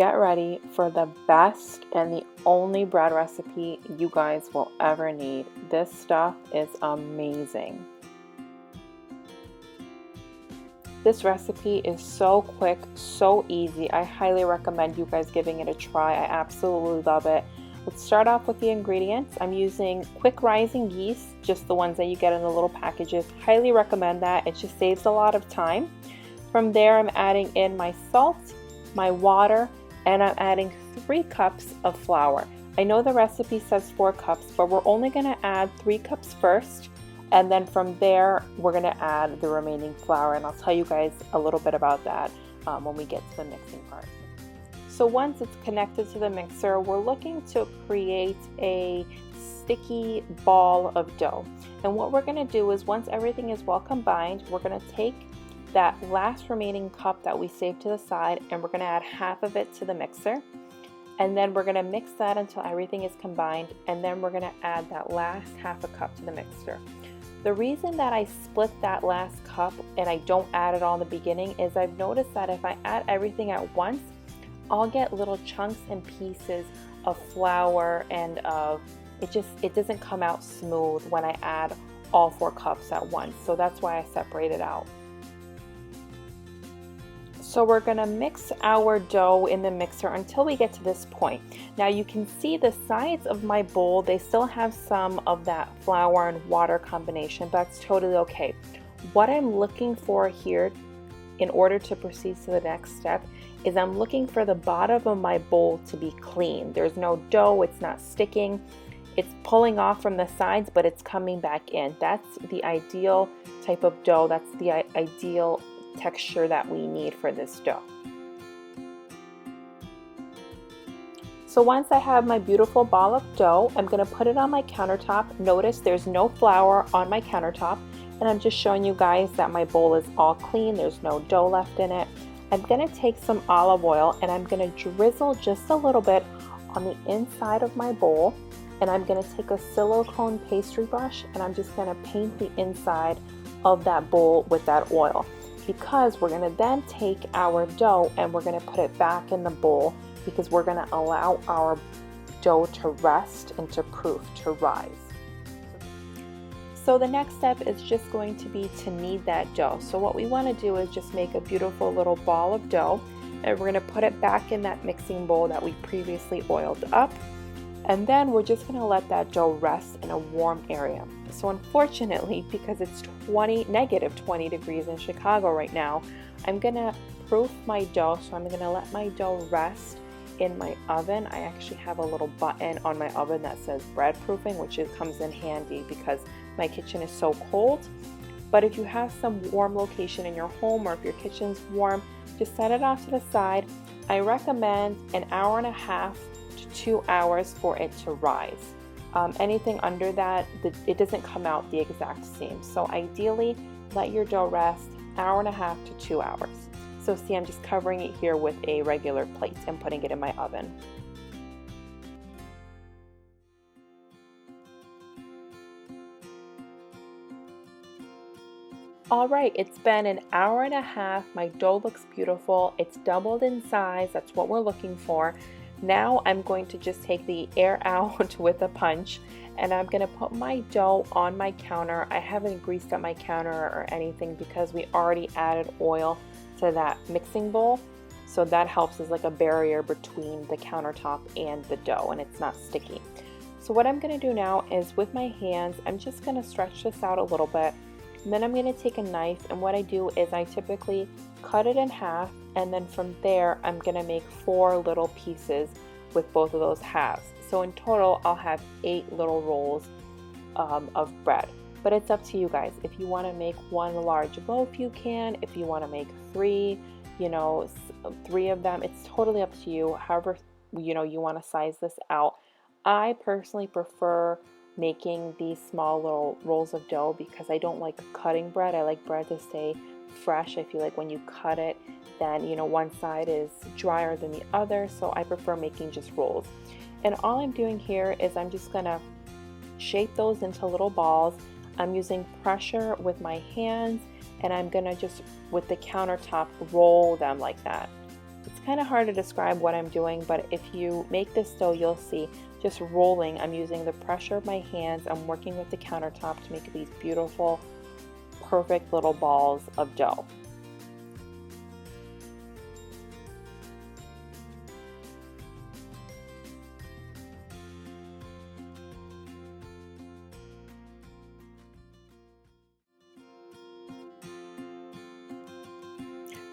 get ready for the best and the only bread recipe you guys will ever need. This stuff is amazing. This recipe is so quick, so easy. I highly recommend you guys giving it a try. I absolutely love it. Let's start off with the ingredients. I'm using quick rising yeast, just the ones that you get in the little packages. Highly recommend that. It just saves a lot of time. From there, I'm adding in my salt, my water, and I'm adding 3 cups of flour. I know the recipe says 4 cups, but we're only going to add 3 cups first, and then from there we're going to add the remaining flour, and I'll tell you guys a little bit about that when we get to the mixing part. So once it's connected to the mixer, we're looking to create a sticky ball of dough. And what we're going to do is, once everything is well combined, we're going to take that last remaining cup that we saved to the side, and we're going to add half of it to the mixer, and then we're going to mix that until everything is combined, and then we're going to add that last half a cup to the mixer. The reason that I split that last cup and I don't add it all in the beginning is I've noticed that if I add everything at once, I'll get little chunks and pieces of flour, and it doesn't come out smooth when I add all 4 cups at once. So that's why I separate it out. So we're going to mix our dough in the mixer until we get to this point. Now you can see the sides of my bowl, they still have some of that flour and water combination, but that's totally okay. What I'm looking for here in order to proceed to the next step is I'm looking for the bottom of my bowl to be clean. There's no dough, it's not sticking, it's pulling off from the sides, but it's coming back in. That's the ideal type of dough. That's the ideal texture that we need for this dough. So once I have my beautiful ball of dough, I'm going to put it on my countertop. Notice there's no flour on my countertop, and I'm just showing you guys that my bowl is all clean. There's no dough left in it. I'm going to take some olive oil and I'm going to drizzle just a little bit on the inside of my bowl, and I'm going to take a silicone pastry brush and I'm just going to paint the inside of that bowl with that oil, because we're going to then take our dough and we're going to put it back in the bowl, because we're going to allow our dough to rest and to proof, to rise. So the next step is just going to be to knead that dough. So what we want to do is just make a beautiful little ball of dough, and we're going to put it back in that mixing bowl that we previously oiled up, and then we're just going to let that dough rest in a warm area. So unfortunately, because it's negative 20 degrees in Chicago right now, I'm going to proof my dough. So I'm going to let my dough rest in my oven. I actually have a little button on my oven that says bread proofing, which comes in handy because my kitchen is so cold. But if you have some warm location in your home, or if your kitchen's warm, just set it off to the side. I recommend an hour and a half to 2 hours for it to rise. Anything under that, it doesn't come out the exact same. So ideally, let your dough rest hour and a half to 2 hours. So see, I'm just covering it here with a regular plate and putting it in my oven. All right, it's been an hour and a half. My dough looks beautiful. It's doubled in size. That's what we're looking for. Now I'm going to just take the air out with a punch, and I'm going to put my dough on my counter. I haven't greased up my counter or anything because we already added oil to that mixing bowl. So that helps as like a barrier between the countertop and the dough, and it's not sticky. So what I'm going to do now is, with my hands, I'm just going to stretch this out a little bit. And then I'm going to take a knife, and what I do is I typically cut it in half, and then from there I'm going to make 4 little pieces with both of those halves. So in total I'll have 8 little rolls of bread. But it's up to you guys. If you want to make 1 large loaf, you can. If you want to make 3, 3 of them, it's totally up to you. However, you want to size this out. I personally prefer making these small little rolls of dough because I don't like cutting bread. I like bread to stay fresh. I feel like when you cut it, then one side is drier than the other, so I prefer making just rolls. And all I'm doing here is I'm just gonna shape those into little balls. I'm using pressure with my hands, and I'm gonna just with the countertop roll them like that. It's It's kind of hard to describe what I'm doing, but if you make this dough, you'll see just rolling. I'm using the pressure of my hands. I'm working with the countertop to make these beautiful, perfect little balls of dough.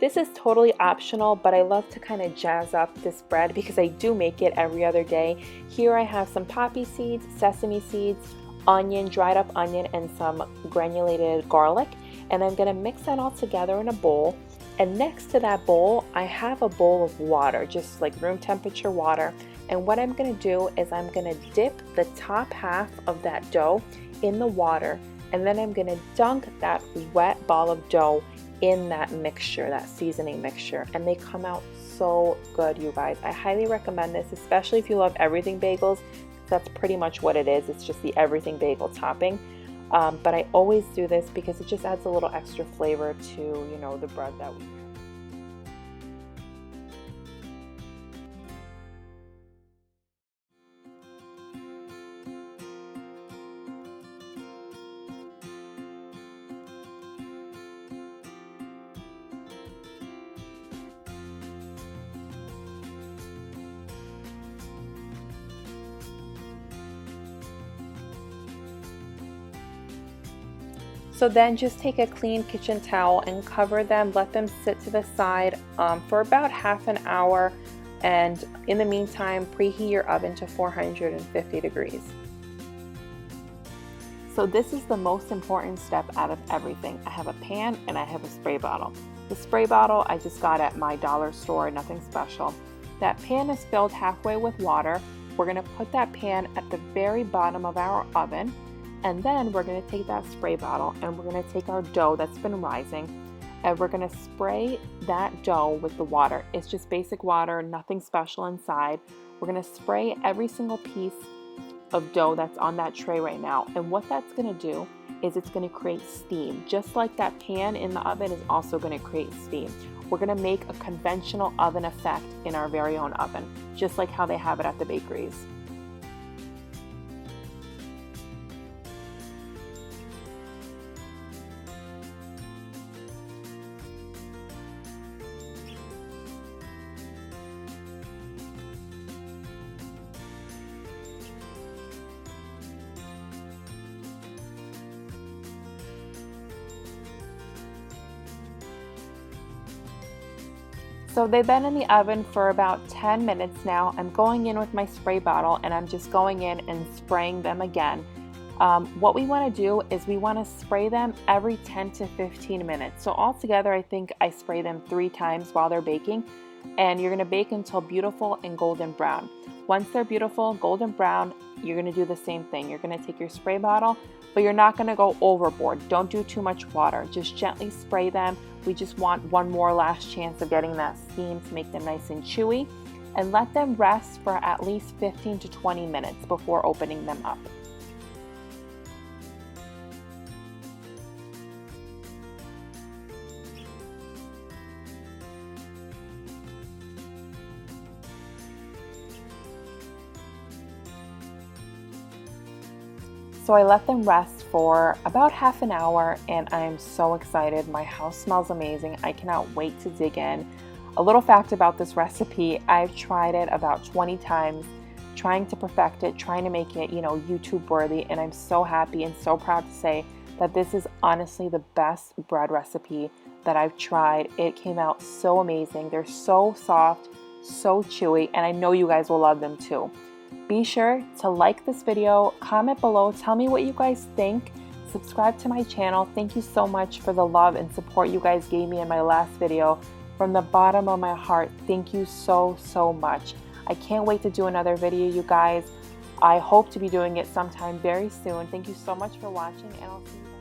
This is totally optional, but I love to kind of jazz up this bread because I do make it every other day. Here I have some poppy seeds, sesame seeds, onion, dried up onion, and some granulated garlic. And I'm gonna mix that all together in a bowl. And next to that bowl, I have a bowl of water, just like room temperature water. And what I'm gonna do is I'm gonna dip the top half of that dough in the water, and then I'm gonna dunk that wet ball of dough in that mixture, that seasoning mixture, and they come out so good, you guys. I highly recommend this, especially if you love everything bagels. That's pretty much what it is. It's just the everything bagel topping. But I always do this because it just adds a little extra flavor to, you know, the bread that we have. So then just take a clean kitchen towel and cover them, let them sit to the side for about half an hour, and in the meantime preheat your oven to 450 degrees. So this is the most important step out of everything. I have a pan and I have a spray bottle. The spray bottle I just got at my dollar store, nothing special. That pan is filled halfway with water. We're gonna put that pan at the very bottom of our oven. And then we're gonna take that spray bottle and we're gonna take our dough that's been rising and we're gonna spray that dough with the water. It's just basic water, nothing special inside. We're gonna spray every single piece of dough that's on that tray right now. And what that's gonna do is it's gonna create steam. Just like that pan in the oven is also gonna create steam. We're gonna make a conventional oven effect in our very own oven, just like how they have it at the bakeries. So they've been in the oven for about 10 minutes now. I'm going in with my spray bottle and I'm just going in and spraying them again. What we want to do is we want to spray them every 10 to 15 minutes. So altogether, I think I spray them 3 times while they're baking. And you're going to bake until beautiful and golden brown. Once they're beautiful, golden brown, you're going to do the same thing. You're going to take your spray bottle, but you're not going to go overboard. Don't do too much water. Just gently spray them. We just want one more last chance of getting that steam to make them nice and chewy. And let them rest for at least 15 to 20 minutes before opening them up. So I let them rest for about half an hour and I'm so excited. My house smells amazing. I cannot wait to dig in. A little fact about this recipe, I've tried it about 20 times, trying to perfect it, trying to make it, YouTube worthy, and I'm so happy and so proud to say that this is honestly the best bread recipe that I've tried. It came out so amazing. They're so soft, so chewy, and I know you guys will love them too. Be sure to like this video, comment below, tell me what you guys think, subscribe to my channel. Thank you so much for the love and support you guys gave me in my last video. From the bottom of my heart, thank you so much. I can't wait to do another video, you guys. I hope to be doing it sometime very soon. Thank you so much for watching, and I'll see you.